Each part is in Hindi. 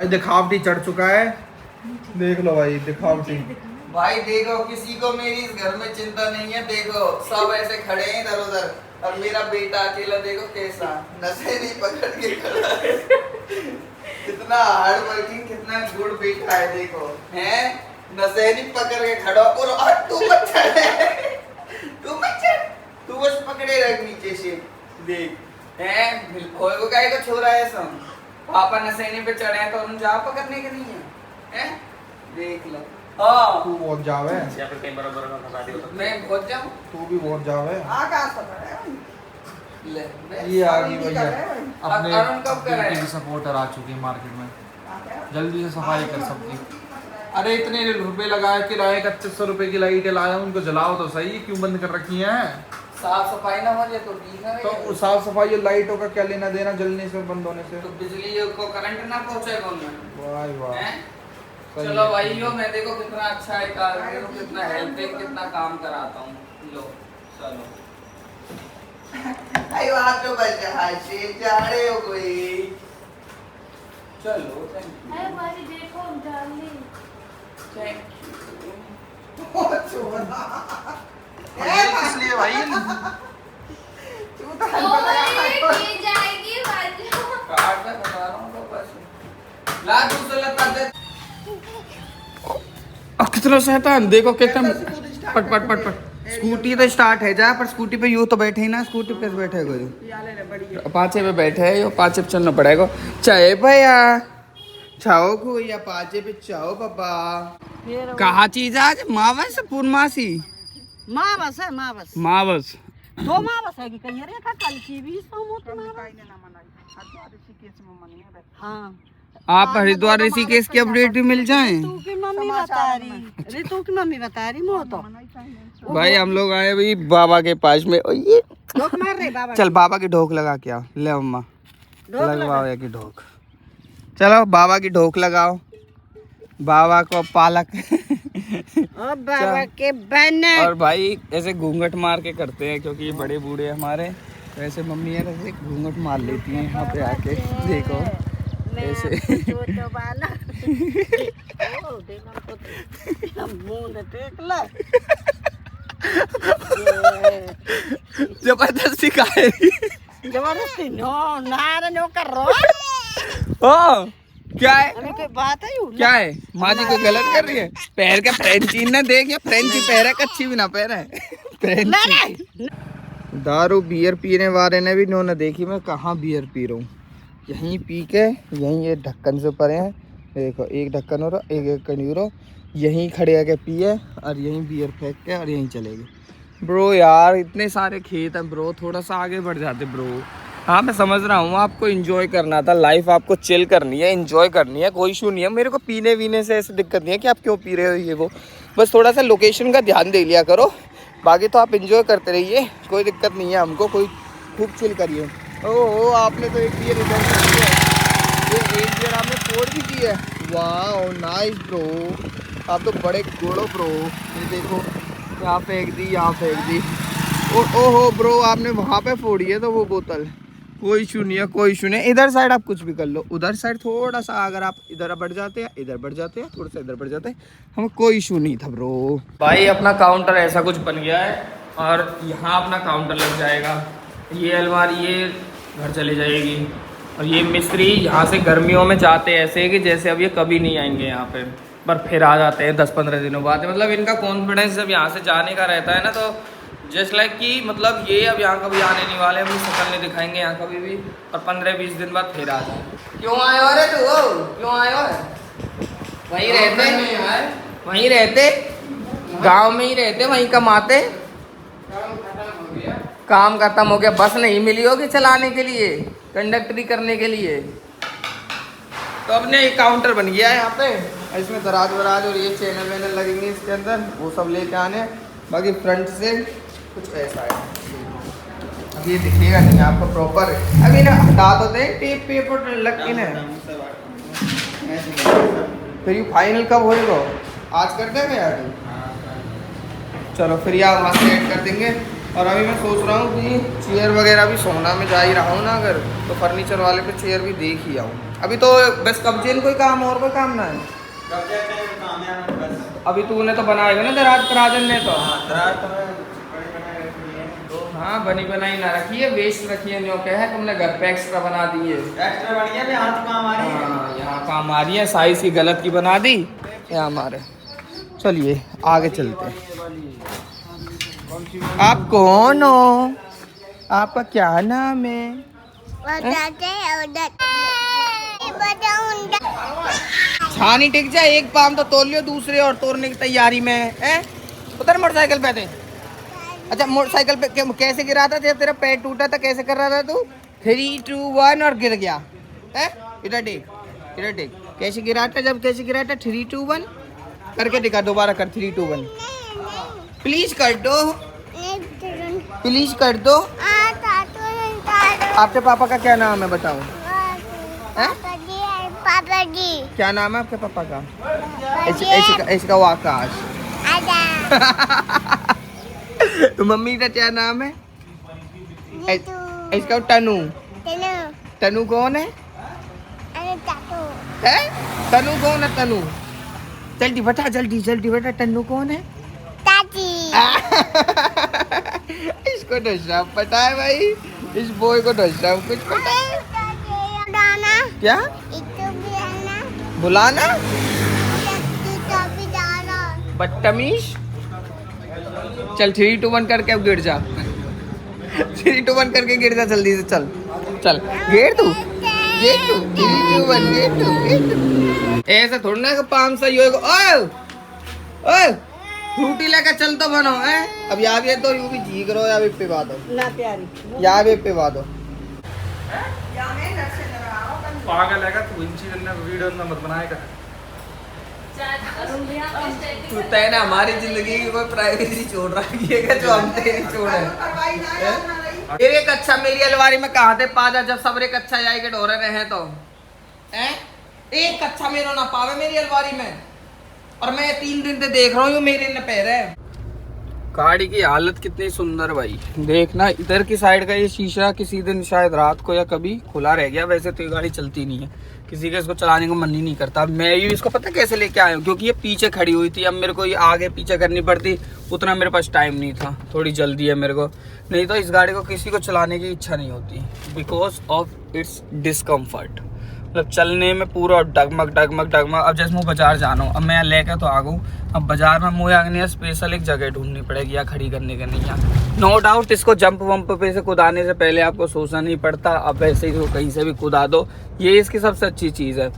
दिखावटी चढ़ चुका है, देख लो भाई दिखावटी। भाई देखो किसी को मेरी इस घर में चिंता नहीं है, देखो सब ऐसे खड़े हैं इधर उधर, और मेरा बेटा अकेला देखो कैसा नशे नहीं पकड़ के खड़ा है। कितना हार्ड वर्किंग, कितना गुड बेटा है, देखो हैं नशे नहीं पकड़ के खड़ा। और तू मत चढ़, तू मत चढ़, तू बस पकड़े रख नीचे से, देख हैं खोए को काहे को छोड़ा है सब। पापा नशेनी पे चढ़े हैं तो उन जा पकड़ने के नहीं है, हैं देख लो। हाँ तू बहुत जावे, मैं बहुत जाऊं, तू भी बहुत जावे। ले ये आ गई भैया अपने अरुण कब कर रहे हैं? सपोर्टर आ चुकी है मार्केट में, जल्दी से सफाई कर सबकी। अरे इतने रुपए लगाए किराए, 3100 रुपए की लाइट लाया, उनको जलाओ तो सही, क्यों बंद कर रखी हैं? साफ सफाई ना हो जाए तो ठीक है। तो साफ सफाई और लाइटों का क्या लेना देना जलने से बंद होने से? तो बिजली को करंट ना पहुंचेगा उनमें। वाह वाह, चलो भाइयों मैं देखो कितना अच्छा है कार्य, कितना हेल्पिंग, कितना काम कराता हूँ। लो चलो आई बात तो बच से जा रहे हो कोई। चलो अरे भाई देखो डाली, इसलिए भाई तू तो ये जाएगी बाजू। काट में बता रहा हूँ तो बस ला दूसरा लता दे। अब कितना शैतान, देखो कितना पट पट पट पट। स्कूटी तो स्टार्ट है जा, पर स्कूटी पे यूं तो बैठे ही ना, स्कूटी पे बैठे कोई पाचे पे बैठे है, यो पाचे पे चलना पड़ेगा। चाहे भैया चाहो को या पाचे पे चाहो पापा। कहा चीज आज मावस पूर्णमासी मावस है, मावस मावस दो मावस है कि कहीं रे का कल की भी सोमोत हाँ। आप हरिद्वार ऋषिकेश की अपडेट भी मिल जाए। तू की मम्मी बता रही, रितु की मम्मी बता रही मो तो भाई हम लोग आए भाई बाबा के पास में, और ये ढोक मार रहे बाबा। चल बाबा की ढोक लगा के आओ, ले अम्मा ढोक लगवाओ या की ढोक। चलो बाबा की ढोक लगाओ, बाबा को पालक ओ बाबा के बने। और भाई ऐसे घूंघट मार के करते हैं क्योंकि ये बड़े बूढ़े हमारे, तो ऐसे मम्मी है ऐसे घूंघट मार लेती हैं यहाँ पे आके, देखो ऐसे। छोटो वाला ओ देखो तो मुंह देख ले जबरदस्ती काहे जबरदस्ती नो नार नो कर रो। ओ क्या है, अरे कोई बात है यू क्या है माँ जी कोई गलत कर रही है? पैर का फ्रेंची ना देख, या फ्रेंची पैर है कच्ची भी ना पैर है फ्रेंची। दारू बियर पीने वाले ने भी इन्होंने देखी मैं कहाँ बियर पी रहा हूँ, यहीं पी के यहीं ये ढक्कन से परे हैं, देखो एक ढक्कन हो रहा एक ढक्कन हो रहा, यहीं खड़े आके पिए और यहीं बियर फेंक के और यहीं चले गए। ब्रो यार इतने सारे खेत हैं ब्रो, थोड़ा सा आगे बढ़ जाते ब्रो। हाँ मैं समझ रहा हूँ आपको एंजॉय करना था, लाइफ आपको चिल करनी है, एंजॉय करनी है, कोई इशू नहीं है। मेरे को पीने वीने से ऐसी दिक्कत नहीं है कि आप क्यों पी रहे हो ये वो, बस थोड़ा सा लोकेशन का ध्यान दे लिया करो, बाकी तो आप एंजॉय करते रहिए, कोई दिक्कत नहीं है हमको, कोई खूब चिल करिए। ओह आपने तो एक बियर इधर की है, एक बियर आपने फोड़ भी की है, वाह नाइस ब्रो, आप तो बड़े गोड़ो ब्रो। ये देखो यहाँ फेंक दी, यहाँ फेंक दी, ओहो ब्रो आपने वहाँ पे फोड़ी है तो वो बोतल, कोई इशू नहीं है, कोई इशू नहीं। इधर साइड आप कुछ भी कर लो, उधर साइड थोड़ा सा अगर आप इधर बढ़ जाते हैं, इधर बढ़ जाते हैं, थोड़ा सा इधर बढ़ जाते हैं, हमें कोई इशू नहीं था ब्रो। भाई अपना काउंटर ऐसा कुछ बन गया है और यहाँ अपना काउंटर लग जाएगा, ये अलमारी ये घर चली जाएगी, और ये मिस्त्री यहाँ से गर्मियों में जाते ऐसे कि जैसे अब ये कभी नहीं आएंगे यहाँ पे, पर फिर आ जाते हैं 10-15 दिनों बाद। मतलब इनका कॉन्फिडेंस जब यहाँ से जाने का रहता है ना, तो जस्ट लाइक कि मतलब ये अब यहाँ कभी आने नहीं वाले, अपनी शक्ल नहीं दिखाएंगे यहाँ कभी भी, और 15-20 दिन बाद फिर आ जाए। क्यों आए हो रे तू, क्यों आए हो? वहीं रहते वहीं रहते गांव में ही रहते, वहीं कमाते। काम खत्म हो गया, बस नहीं मिली होगी चलाने के लिए, कंडक्टरी करने के लिए। तो अपने एक काउंटर बन गया है यहाँ पे, इसमें दराज वराज और ये चैनल वैनल लगेंगे इसके अंदर, वो सब लेके आने। बाकी फ्रंट से कुछ ऐसा है, अब ये दिखेगा नहीं आपको प्रॉपर, अभी ना हटा तो दे टेप पेपर लग के ना, फिर ये फाइनल कब होएगा? आज कर देंगे यार, चलो फिर यार वहाँ से ऐड कर देंगे। और अभी मैं सोच रहा हूँ कि चेयर वगैरह भी सोना में जा ही रहा हूँ ना अगर, तो फर्नीचर वाले पे चेयर भी देख ही आऊँ। अभी तो बस कब्जे कोई काम और कोई काम ना है। अभी तूने तो बनाएगा ना दराज पर राजन ने तो। हाँ बनी बनाई ना रखी है, वेस्ट रखी है, न्यो क्या है तुमने घर पे एक्स्ट्रा बना दी है। एक्स्ट्रा बढ़िया भी हाथ काम आ रही है। हाँ यहाँ काम आ रही है, साइज की गलत की बना दी यहाँ हमारे। चलिए आगे चलते हैं। आप कौन हो, आपका क्या नाम है? छानी टिक जाए, एक पाम तो तोड़ लियो, दूसरे और तोड़ने की तैयारी में है। उतर मोटरसाइकिल पे थे। अच्छा मोटरसाइकिल पे कैसे गिरा था जब तेरा पैर टूटा था, कैसे कर रहा था तू? 3, 2, 1 और गिर गया है। इधर देख, इधर देख कैसे गिरा था, जब कैसे गिरा था 3, 2, 1 करके दिखा, दोबारा कर 3, 2, 1 प्लीज कर दो, प्लीज कर दो। आपके पापा का क्या नाम है बताओ? पापा जी क्या नाम है आपके पापा का? इसका वो आकाश। मम्मी का क्या नाम है? इसका तनु। तनु कौन है? तनु कौन है? तनु जल्दी बता, जल्दी जल्दी बता, तनु कौन है? इसको तो सब पता है भाई, इस बॉय को तो सब कुछ पता है। क्या बुलाना? बदतमीज। चल 3, 2, 1 करके अब गिर जा। 3, 2, 1 करके गिर जा जल्दी से, चल चल गिर तू, गिर तू, 3, 2, 1 गिर तू, गिर तू। ऐसा थोड़ा ना 500 होएगा। ओए ओए फ्रूटी लेकर चल तो बनो है। अब यहाँ भी तो यूं भी जी करो, या भी पिवा दो ना प्यारी, यहाँ भी पिवा दो। पागल है तू, इन चीज़ों वीडियो में मत बनाएगा। तू तय ना हमारी जिंदगी की कोई प्राइवेसी छोड़ रखी है जो हम तेरी छोड़े। फिर एक अच्छा मेरी अलमारी में कहा थे पाजा, जब सबरे कच्चा जाएगा ढोरे रहे तो हैं? एक कच्चा मेरा ना पावे मेरी अलमारी में, और मैं 3 दिन से देख रहा हूँ मेरे न पैर है। गाड़ी की हालत कितनी सुंदर भाई, देखना इधर की साइड का ये शीशा किसी दिन शायद रात को या कभी खुला रह गया। वैसे तो ये गाड़ी चलती नहीं है, किसी का इसको चलाने को मन ही नहीं करता। मैं ये इसको पता कैसे लेके आया हूँ, क्योंकि ये पीछे खड़ी हुई थी। अब मेरे को ये आगे पीछे करनी पड़ती, उतना मेरे पास टाइम नहीं था, थोड़ी जल्दी है मेरे को। नहीं तो इस गाड़ी को किसी को चलाने की इच्छा नहीं होती, बिकॉज ऑफ इट्स डिस्कम्फर्ट। मतलब चलने में पूरा डगमग डगमग डगमग। अब जैसे मुझे बाजार जाना हूँ, अब मैं लेकर तो आ गऊँ, अब बाजार में मुझे आगे स्पेशल एक जगह ढूंढनी पड़ेगी या खड़ी करने के नहीं है। नो डाउट इसको जंप वंप पे से कुदाने से पहले आपको सोचना नहीं पड़ता, अब ऐसे ही कहीं से भी कुदा दो, ये इसकी सबसे अच्छी चीज़ है।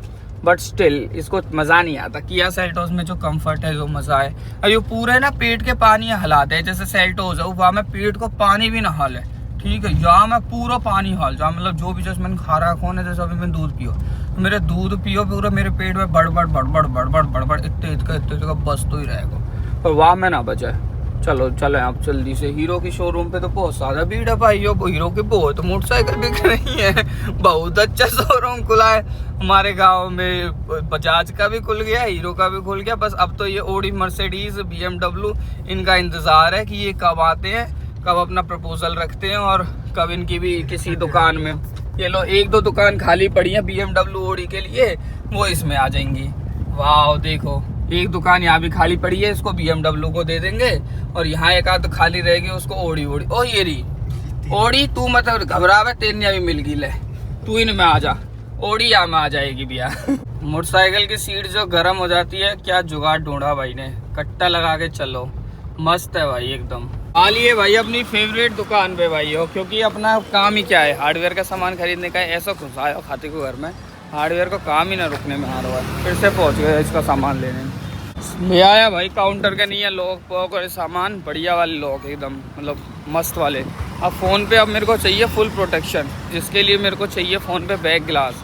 बट स्टिल इसको मज़ा नहीं आता। किया सेल्टोस में जो कंफर्ट है, जो मज़ा है, अब ये पूरे ना पेट के पानी हिलाते हैं। जैसे सेल्टोस है वहाँ में पेट को पानी भी ना हाल है, ठीक है, यहाँ मैं पूरा पानी हाल जहाँ मतलब जो भी जैसे मैंने खा रहा कौन है, जैसे अभी मैं दूध पियो तो मेरे दूध पियो पूरा मेरे पेट में बड़बड़ बड़बड़ बड़बड़ बड़बड़ इतने का बस तो ही रहेगा, पर वहाँ में ना बचा। चलो चले आप जल्दी से। हीरो की शोरूम पे तो बहुत सारा भीड़ है भाई, हीरो की बहुत मोटरसाइकिल बिक रही है, बहुत अच्छा शोरूम खुला है हमारे गांव में। बजाज का भी खुल गया, हीरो का भी खुल गया। बस अब तो ये ऑडी, मर्सिडीज, BMW इनका इंतजार है कि ये कब आते हैं, कब अपना प्रपोजल रखते हैं और कब इनकी भी किसी दुकान में। ये लो 1-2 दुकान खाली पड़ी है BMW ऑडी के लिए, वो इसमें आ जाएंगी। वाह देखो एक दुकान यहाँ भी खाली पड़ी है, इसको BMW को दे देंगे, और यहाँ एक आध खाली रहेगी उसको ऑडी। ओ ये रही ऑडी, तू मतलब घबरावे तेरनिया भी मिल गई, ले तू इनमें आ जा, ऑडी यहाँ में आ जाएगी भैया। मोटरसाइकिल की सीट जो गर्म हो जाती है, क्या जुगाड़ ढूंढा भाई ने, कट्टा लगा के चलो, मस्त है भाई एकदम। आलिए भाई अपनी फेवरेट दुकान पे भाई हो, क्योंकि अपना काम ही क्या है, हार्डवेयर का सामान खरीदने का है। ऐसा घुसा है खाते को घर में, हार्डवेयर का काम ही ना रुकने में आ रहा है। फिर से पहुंच गया इसका सामान लेने। ले आया भाई, काउंटर के नहीं है लॉक पॉक और सामान बढ़िया वाले लॉक एकदम मतलब मस्त वाले। अब फ़ोन पे अब मेरे को चाहिए फुल प्रोटेक्शन, जिसके लिए मेरे को चाहिए फ़ोन पे back glass,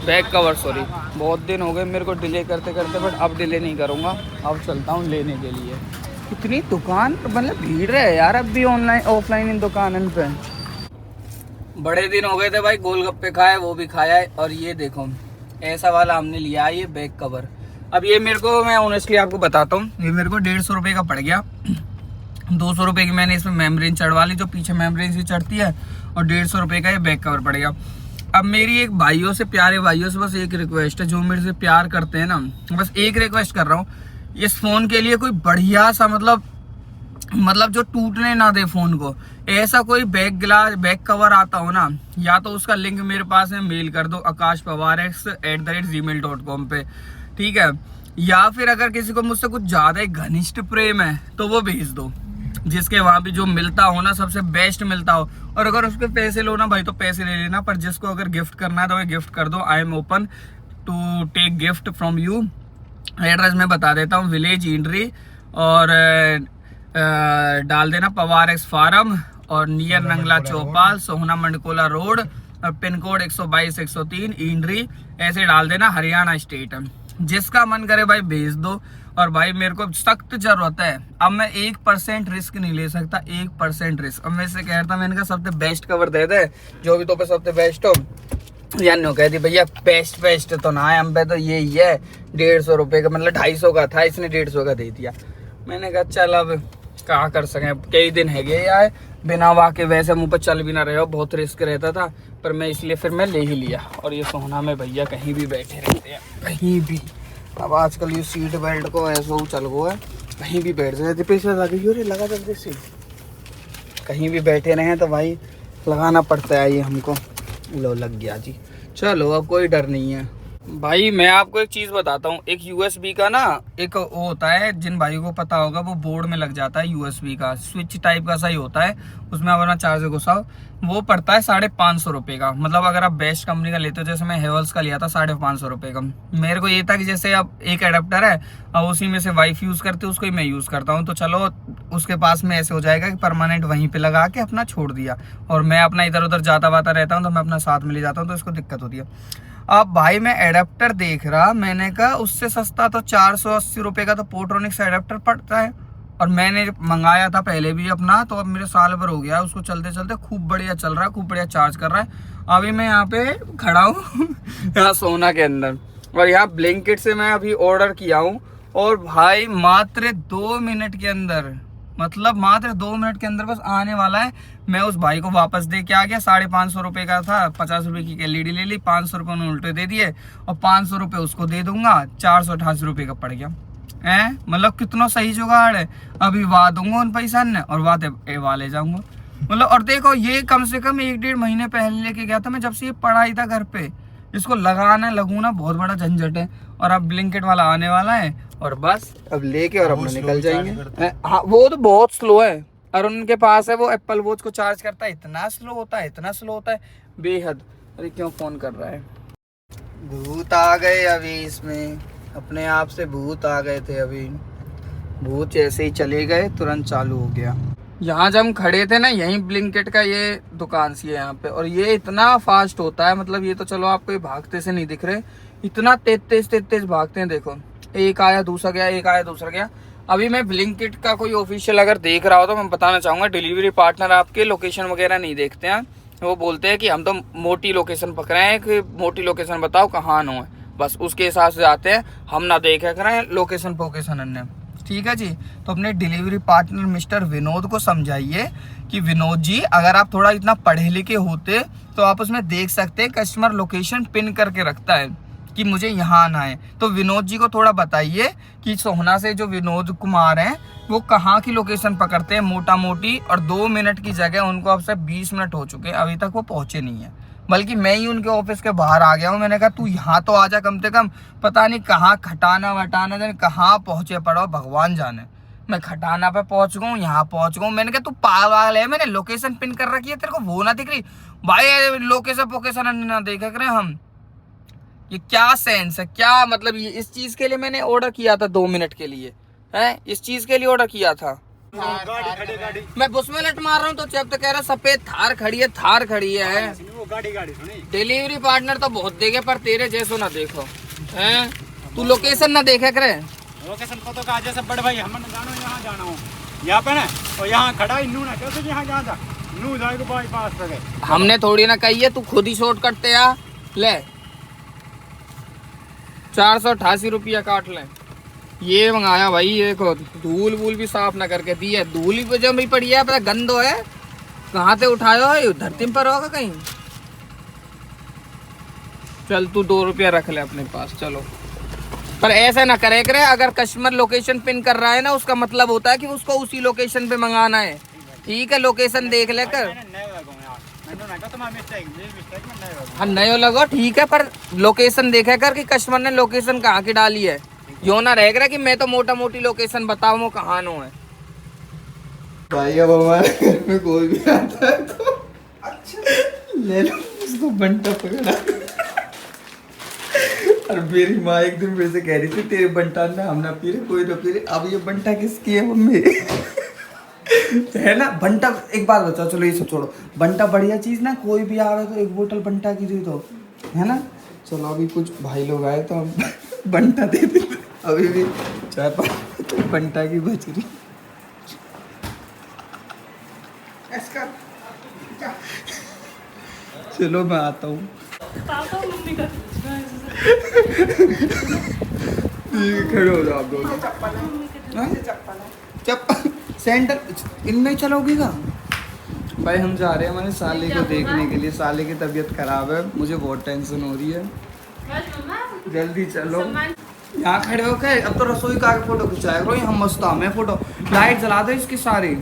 back cover sorry. बहुत दिन हो गए मेरे को डिले करते करते, बट अब डिले नहीं करूँगा, अब चलता हूँ लेने के लिए। कितनी दुकान मतलब भीड़ है यार, अब भी ऑनलाइन ऑफलाइन इन दुकान पे। बड़े दिन हो गए थे भाई, गोलगप्पे खाए, वो भी खाया है। और ये देखो ऐसा वाला हमने लिया है, ये बैक कवर। अब ये मेरे को, मैं ऑनेस्टली आपको बताता हूँ, ये मेरे को 150 रुपये का पड़ गया। 200 रुपये की मैंने इसमें मेम्ब्रेन चढ़वा ली, जो पीछे मेम्ब्रेन से चढ़ती है, और 150 रुपये का ये बैक कवर पड़ गया। अब मेरी एक भाइयों से, प्यारे भाइयों से बस एक रिक्वेस्ट है, जो मेरे से प्यार करते हैं ना, बस एक रिक्वेस्ट कर रहा हूँ, इस फोन के लिए कोई बढ़िया सा मतलब जो टूटने ना दे फोन को, ऐसा कोई बैक कवर आता हो ना, या तो उसका लिंक मेरे पास है, मेल कर दो akashpawarx@gmail.com पे, ठीक है। या फिर अगर किसी को मुझसे कुछ ज्यादा ही घनिष्ठ प्रेम है तो वो भेज दो, जिसके वहां भी जो मिलता हो ना, सबसे बेस्ट मिलता हो। और अगर उसके पैसे लो ना भाई तो पैसे ले लेना, पर जिसको अगर गिफ्ट करना है तो गिफ्ट कर दो। I am open to take gift from you. Address मैं बता देता हूँ, विलेज इंड्री, और डाल देना पवार एक्स फार्म, और नियर नंगला चौपाल, सोहना मंडकोला रोड, और पिन कोड 122-103 इंड्री, ऐसे डाल देना, हरियाणा स्टेट। जिसका मन करे भाई भेज दो। और भाई मेरे को सख्त जरूरत है, अब मैं 1% रिस्क नहीं ले सकता, 1% रिस्क। अब मैं इससे कह रहा था, मैंने कहा सबसे बेस्ट कवर दे दे, जो भी तो पे सबसे बेस्ट हो। यानी कहती भैया बेस्ट तो ना है, हम पे तो यही है 150 रुपये का, मतलब 250 का था, इसने 150 का दे दिया। मैंने कहा चल अब क्या कर सकें, कई दिन है गए यार बिना वाके, वैसे मुंह पर चल भी ना रहे हो, बहुत रिस्क रहता था, पर मैं इसलिए फिर मैं ले ही लिया। और ये सोहना में भैया कहीं भी बैठे रहते हैं, कहीं भी। अब आजकल ये सीट बेल्ट को ऐसा चल गया है, कहीं भी बैठ जाते, पैसे लगा जल्दी से, कहीं भी बैठे रहे तो भाई लगाना पड़ता है ये हमको। लो लग गया जी, चलो अब कोई डर नहीं है। भाई मैं आपको एक चीज बताता हूँ, एक यूएसबी का ना एक वो होता है, जिन भाइयों को पता होगा, वो बोर्ड में लग जाता है यूएसबी का, स्विच टाइप का सही होता है, उसमें अपना चार्जर घुसाओ, वो पड़ता है 550 रुपये का। मतलब अगर आप बेस्ट कंपनी का लेते हो, जैसे मैं हेवल्स का लिया था 550 रुपये का। मेरे को ये था कि जैसे अब एक एडेप्टर है, अब उसी में से वाइफ यूज करते, उसको ही मैं यूज करता हूँ, तो चलो उसके पास में ऐसे हो जाएगा कि परमानेंट वहीं पे लगा के अपना छोड़ दिया, और मैं अपना इधर उधर जाता वाता रहता हूँ तो मैं अपना साथ में ले जाता हूँ, तो इसको दिक्कत होती है। अब भाई मैं एडेप्टर देख रहा, मैंने कहा उससे सस्ता तो 480 रुपये का तो पोर्ट्रोनिक्स एडेप्टर पड़ता है, और मैंने मंगाया था पहले भी अपना, तो अब मेरे साल भर हो गया उसको चलते चलते, खूब बढ़िया चल रहा है, खूब बढ़िया चार्ज कर रहा है। अभी मैं यहाँ पे खड़ा हूँ यहाँ सोना के अंदर, और यहाँ ब्लिंकिट से मैं अभी ऑर्डर किया हूँ, और भाई मात्र 2 मिनट के अंदर, मतलब मात्र 2 मिनट के अंदर बस आने वाला है। मैं उस भाई को वापस दे के आ गया, 550 रुपये का था, 50 रुपये की एलईडी ले ली, 500 रुपये उन्होंने उल्टे दे दिए, और 500 रुपये उसको दे दूंगा, 488 रुपये का पड़ गया। मतलब कितना सही जुगाड़ है। अभी वाह दूंगा उन पैसा ने, और वाह ले जाऊंगा, मतलब। और देखो ये कम से कम 1-1.5 महीने पहले लेके गया था मैं, जब से ये पड़ा ही था घर पे, इसको लगूना बहुत बड़ा झंझट है। और अब ब्लिंकिट वाला आने वाला है, और बस अब लेके और अपने निकल जाएंगे। हाँ वो तो बहुत स्लो है, और उनके पास है वो एप्पल वॉच को चार्ज करता है, इतना स्लो होता है, इतना स्लो होता है बेहद। अरे क्यों फोन कर रहा है, भूत आ गए अभी इसमें, अपने आप से भूत आ गए थे अभी, भूत जैसे ही चले गए तुरंत चालू हो गया। यहाँ जब हम खड़े थे ना, यहीं ब्लिंकिट का ये दुकान सी है यहाँ पे, और ये इतना फास्ट होता है, मतलब ये तो चलो आपको ये भागते से नहीं दिख रहे, इतना तेज भागते हैं। देखो एक आया दूसरा गया, एक आया दूसरा गया। अभी मैं ब्लिंकिट का कोई ऑफिशियल अगर देख रहा हो तो मैं बताना चाहूंगा, डिलीवरी पार्टनर आपके लोकेशन वगैरह नहीं देखते हैं, वो बोलते हैं कि हम तो मोटी लोकेशन पकड़े हैं, कि मोटी लोकेशन बताओ कहाँ आना है, बस उसके हिसाब से आते हैं, हम ना देखे करें लोकेशन पोकेशन। ठीक है जी। तो अपने डिलीवरी पार्टनर मिस्टर विनोद को समझाइए कि विनोद जी, अगर आप थोड़ा इतना पढ़े लिखे होते तो आप उसमें देख सकते हैं कस्टमर लोकेशन पिन करके रखता है कि मुझे यहाँ आना है। तो विनोद जी को थोड़ा बताइए कि सोहना से जो विनोद कुमार हैं वो कहाँ की लोकेशन पकड़ते हैं मोटा मोटी, और 2 मिनट की जगह उनको अब से 20 मिनट हो चुके हैं, अभी तक वो पहुंचे नहीं है, बल्कि मैं ही उनके ऑफिस के बाहर आ गया हूँ। मैंने कहा तू यहाँ तो आ जा कम से कम, पता नहीं कहाँ खटाना वटाना जाने कहाँ पहुंचे पड़ो, भगवान जाने। मैं खटाना पे पहुंच गया हूँ, यहाँ पहुंच गया हूँ। मैंने कहा तू पागल है, मैंने लोकेशन पिन कर रखी है, तेरे को वो ना दिख रही भाई, लोकेशन पोकेशन ना देखा करें हम। ये क्या सेंस है, क्या मतलब, ये इस चीज के लिए मैंने ऑर्डर किया था 2 मिनट के लिए, है इस चीज के लिए ऑर्डर किया था। गाड़ी। मैं बुश में लट मार रहा हूँ तो जब तक कह रहा सफेद थार खड़ी है, थार खड़ी है। वो गाड़ी सुनी। डिलीवरी पार्टनर तो बहुत देखे, पर तेरे जैसो ना देखो, हैं तू लोकेशन ना देखा करे। लोकेशन को तो कहा जैसे बड़े भाई हम जानो यहाँ जाना हो, यहाँ पे ना और यहाँ खड़ा ही नू ना कैसे यहाँ जहाँ था नू जाएगा बाईपास पे गए। हमने थोड़ी ना कही है, तू खुद ही शॉर्टकट ते आ ले, 488 रुपया काट ले। ये मंगाया भाई, ये को धूल वूल भी साफ ना करके दी है, धूल ही जम ही पड़ी है, पता गंदो है, कहाँ से उठायो है, धरती पर होगा कहीं। चल तू 2 रुपया रख ले अपने पास, चलो। पर ऐसा ना करे करे, अगर कस्टमर लोकेशन पिन कर रहा है ना, उसका मतलब होता है कि उसको उसी लोकेशन पे मंगाना है, ठीक है? लोकेशन देख लेकर। हाँ नयो लगो ठीक है, पर लोकेशन देखा कर कि कस्टमर ने लोकेशन कहाँ की डाली है। यो ना रह गया कि मैं तो मोटा मोटी लोकेशन बताऊँ वो कहाँ नो है। भाई अब हमारे घर में कोई भी आता है तो ले लो उसको बंटा पकड़ा। और मेरी माँ एक दिन मेरे से कह रही थी तेरे बंटा ना हम ना पी रहे, कोई ना पी रहे। अब ये बंटा किसकी है मम्मी? है ना बंटा। एक बात बताओ, चलो ये सब छोड़ो, बंटा बढ़िया चीज ना, कोई भी आवे तो एक बोतल बंटा की दे दो, है ना? चलो अभी कुछ भाई लोग आए तो हम बंटा दे देते। अभी भी चाय पानी बंटा की बच रही। चलो मैं आता हूँ। खड़े हो जाओ आप लोग। चप्पल सेंटर इनमें चलोगी का? भाई हम जा रहे हैं हमारे साले को देखने के लिए। साले की तबीयत खराब है, मुझे बहुत टेंशन हो रही है। जल्दी चलो। यहाँ खड़े हो के अब तो रसोई का आगे फोटो खिंचाया करो, हम मस्त मैं फोटो। लाइट जला दो इसकी सारी।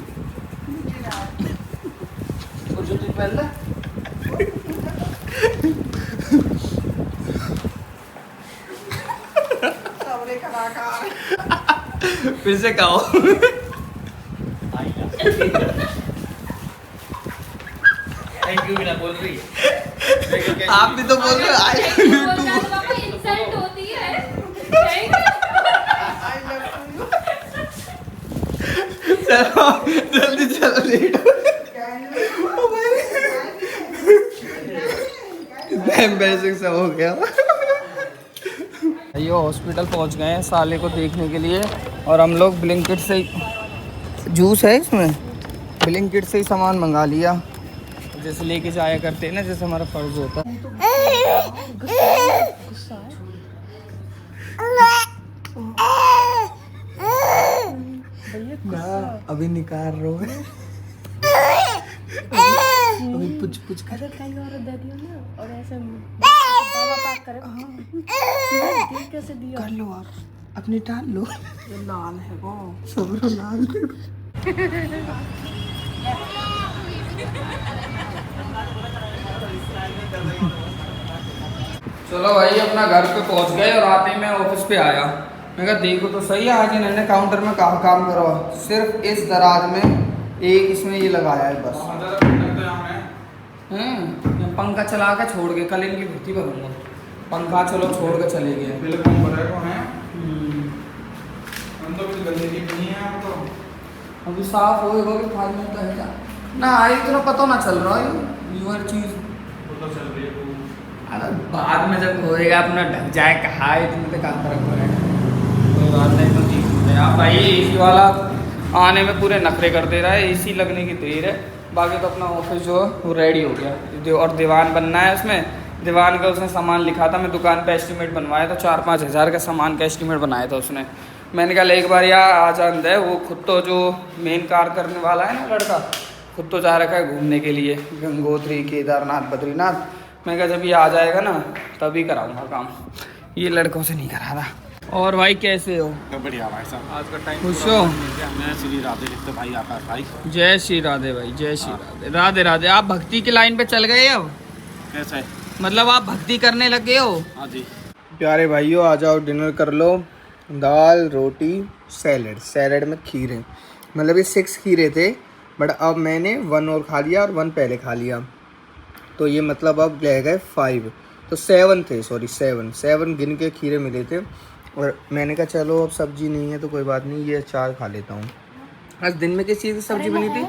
फिर से कहो। थैंक यू भी ना बोल रही है। आप भी तो बोल रहे हो आई लव यू टू। इंसल्ट होती है। चलो जल्दी चलो, लेट हो कितना एम्बैरेसिंग सा हो गया। ये हॉस्पिटल पहुंच गए हैं साले को देखने के लिए, और हम लोग ब्लिंकिट से जूस है इसमें, ब्लिंकिट से ही सामान मंगा लिया, जैसे लेके जाया करते हैं ना, जैसे हमारा फर्ज होता है। ना अभी निकाल रहे हो, अभी पुछ पुछ कर कर लो आप अपनी टाल लो। लाल है वो। सब लाल चलो भाई अपना घर पे पहुंच गए, और आते ही मैं ऑफिस पे आया। मैं कहा देखो तो सही है, आज इन्होंने काउंटर में कहाँ काम करवा, सिर्फ इस दराज में एक इसमें ये लगाया है बस। पंखा चला के छोड़ के कल इनकी भर्ती करूँगा। पंखा चलो छोड़ के चले गए। अभी साफ होएगा कि फालतू तो है क्या ना, आई इतना पता ना चल रहा है यूर चीज। अरे बाद में जब होएगा अपना ढक जाए कहा इतने तो काम फर्क पड़ेगा, कोई बात नहीं। तो ठीक है यार भाई, एसी वाला आने में पूरे नखरे कर दे रहा है, एसी लगने की देर है। बाकी तो अपना ऑफिस जो है वो रेडी हो गया, और दीवान बनना है उसमें। दीवान का उसने सामान लिखा था, मैं दुकान पे एस्टीमेट बनवाया था, 4-5 हज़ार का सामान का एस्टीमेट बनाया था उसने। मैंने कहा एक बार यार आ जाता है, वो खुद तो जो मेन कार करने वाला है ना लड़का, खुद तो जा रखा है घूमने के लिए गंगोत्री, केदारनाथ, बद्रीनाथ। मैं कहा जब ये आ जाएगा ना तभी कराऊंगा काम, ये लड़कों से नहीं करा रहा। और भाई कैसे हो? बढ़िया भाई साहब, आज का टाइम खुश हो? मैं श्री राधे लिखते भाई आकाश भाई। जय श्री राधे भाई, जय श्री राधे। राधे राधे। आप भक्ति की लाइन पे चल गए अब? कैसे? मतलब आप भक्ति करने लगे हो? हाँ जी। प्यारे भाइयों आ जाओ, डिनर कर लो। दाल रोटी सैलड, सैलड में खीरे, मतलब ये 6 खीरे थे, बट अब मैंने 1 और खा लिया और 1 पहले खा लिया, तो ये मतलब अब रह गए 5, तो 7 थे, सॉरी 7 गिन के खीरे मिले थे। और मैंने कहा चलो अब सब्जी नहीं है तो कोई बात नहीं, ये अचार खा लेता हूँ। आज दिन में किस चीज़ की सब्जी बनी थी?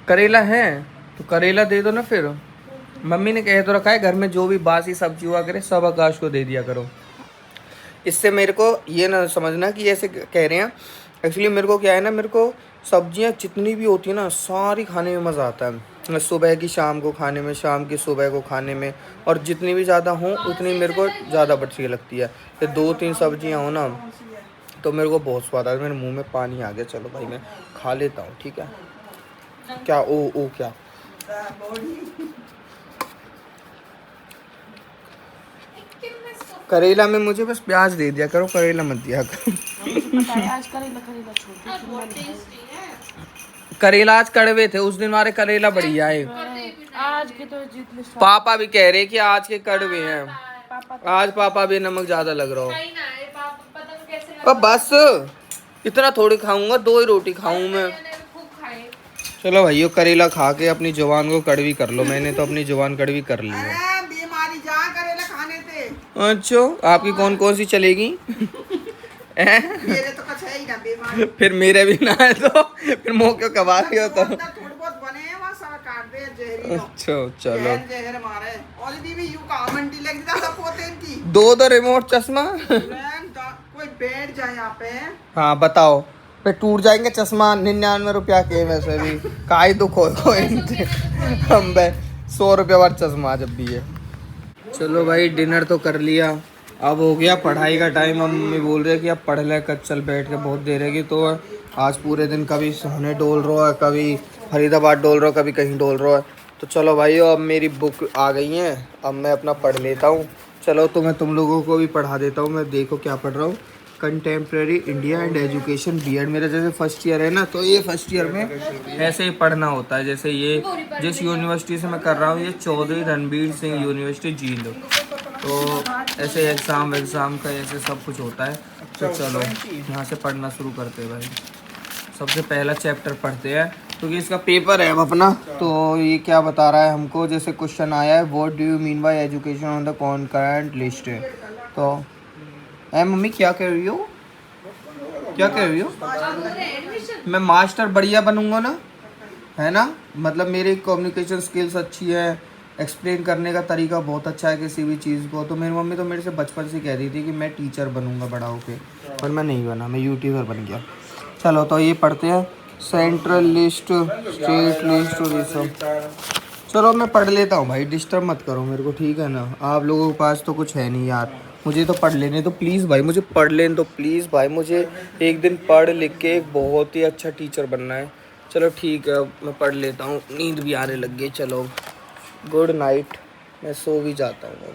करेला है तो करेला दे दो ना फिर। मम्मी ने कह तो रखा है घर में जो भी बासी सब्जी हुआ करे सब आकाश को दे दिया करो। इससे मेरे को ये ना समझना कि ऐसे कह रहे हैं, एक्चुअली मेरे को क्या है ना, मेरे को सब्जियां जितनी भी होती है ना सारी खाने में मज़ा आता है। सुबह की शाम को खाने में, शाम की सुबह को खाने में, और जितनी भी ज़्यादा हों उतनी मेरे को ज़्यादा अच्छी लगती है। तो 2-3 सब्जियां हो ना तो मेरे को बहुत स्वाद आता है, मेरे मुँह में पानी आ गया। चलो भाई मैं खा लेता हूँ, ठीक है? क्या ओ क्या करेला में मुझे बस प्याज दे दिया करो, करेला मत दिया करो। करेला आज कड़वे थे, उस दिन हमारे करेला बढ़िया है। आज के तो जितने पापा भी कह रहे कि आज के कड़वे हैं। आज पापा भी नमक ज्यादा लग रहा हो। पता नहीं कैसे अब बस इतना थोड़ी खाऊंगा, 2 ही रोटी खाऊं मैं। खूब खाए। चलो भाइयों, करेला खा के अपनी जुबान को कड़वी कर लो। मैंने तो अपनी जुबान कड़वी कर ली है। बीमारी जा करेला खाने थे। अच्छा, आपकी कौन कौन सी चलेगी? मेरे तो कुछ है ही ना बीमारी। फिर मेरे भी ना है तो फिर मुँह क्यों कमा रही हो तो? थोड़े बहुत बने हैं वहाँ, सब काट दे जहरी। अच्छा चलो। जहर मारे और दीदी यू का मंडी लग जाता पोते की। 2 रिमोट चश्मा। कोई बैठ जाए यहाँ पे। हाँ बताओ, पे टूट जाएंगे चश्मा। 99 रुपया के वैसे भी काई दुख हो हम 100 रुपया वाला चश्मा जब भी है। चलो भाई, डिनर तो कर लिया, अब हो गया पढ़ाई का टाइम। मम्मी बोल रहे कि अब पढ़ ले, कल चल बैठ के बहुत देर है। तो आज पूरे दिन कभी सहने डोल रहा है, कभी फरीदाबाद डोल रहा है, कभी कहीं डोल रहा है। तो चलो भाई, अब मेरी बुक आ गई है, अब मैं अपना पढ़ लेता हूँ। चलो तो मैं तुम लोगों को भी पढ़ा देता हूँ। मैं देखो क्या पढ़ रहा हूँ, contemporary India and education BEd. मेरा जैसे फर्स्ट ईयर है ना, तो ये फर्स्ट ईयर में ऐसे ही पढ़ना होता है। जैसे ये जिस यूनिवर्सिटी से मैं कर रहा हूँ, ये चौधरी रणबीर सिंह यूनिवर्सिटी जींद, तो ऐसे एग्ज़ाम का ऐसे सब कुछ होता है। तो चलो यहाँ से पढ़ना शुरू करते हैं भाई। सबसे पहला चैप्टर पढ़ते हैं, क्योंकि इसका पेपर है अब अपना। तो ये क्या बता रहा है हमको, जैसे क्वेश्चन आया है, what do you mean by education on the concurrent list. तो मम्मी क्या कह रही हो, क्या कह रही हो? मैं मास्टर बढ़िया बनूंगा ना, है ना? मतलब मेरी कम्युनिकेशन स्किल्स अच्छी है, एक्सप्लेन करने का तरीका बहुत अच्छा है किसी भी चीज़ को। तो मेरी मम्मी तो मेरे से बचपन से कह रही थी कि मैं टीचर बनूंगा बड़ा होके, पर मैं नहीं बना, मैं यूट्यूबर बन गया। चलो तो ये पढ़ते हैं, सेंट्रल लिस्ट, स्टेट लिस्ट और ये सब। चलो मैं पढ़ लेता हूँ भाई, डिस्टर्ब मत करो मेरे को, ठीक है ना? आप लोगों के पास तो कुछ है नहीं यार, मुझे तो पढ़ लेने तो प्लीज़ भाई, मुझे पढ़ लेने तो प्लीज़ भाई। मुझे एक दिन पढ़ लिख के एक बहुत ही अच्छा टीचर बनना है। चलो ठीक है, मैं पढ़ लेता हूँ, नींद भी आने लग गई। चलो गुड नाइट, मैं सो भी जाता हूँ।